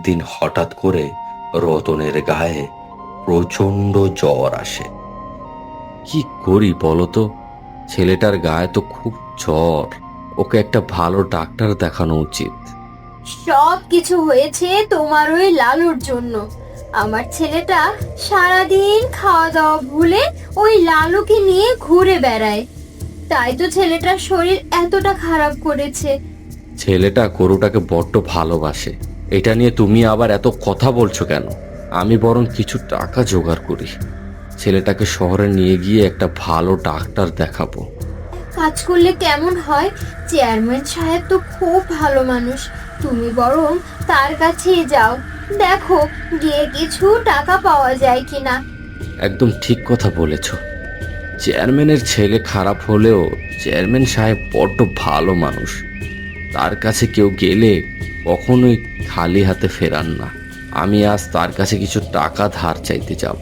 একদিন হঠাৎ করে রতনের গায়ে প্রচণ্ড জ্বর আসে। কি করি বলো তো, ছেলেটার গায়ে তো খুব জ্বর, ওকে একটা ভালো ডাক্তার দেখানো উচিত। সব কিছু হয়েছে তোমার ওই লালুর জন্য। আমার ছেলেটা সারাদিন খাওয়া দাওয়া ভুলে ওই লালুকে নিয়ে ঘুরে বেড়ায়, তাই তো ছেলেটার শরীর এতটা খারাপ করেছে। ছেলেটা গরুটাকে বড্ড ভালোবাসে, এটা নিয়ে তুমি আবার এত কথা বলছো কেন? আমি বরং কিছু টাকা জোগাড় করি, ছেলেটাকে শহরে নিয়ে গিয়ে একটা ভালো ডাক্তার দেখাবো। কাজ করলে কেমন হয়? চেয়ারম্যান সাহেব তো খুব ভালো মানুষ, তুমি বরং তার কাছেই যাও, দেখো গিয়ে কিছু টাকা পাওয়া যায় কিনা। একদম ঠিক কথা বলেছ। চেয়ারম্যানের ছেলে খারাপ হলেও চেয়ারম্যান সাহেব বড্ড ভালো মানুষ, তার কাছে কেউ গেলে কখনোই খালি হাতে ফেরান না। আমি আজ তার কাছে কিছু টাকা ধার চাইতে যাব।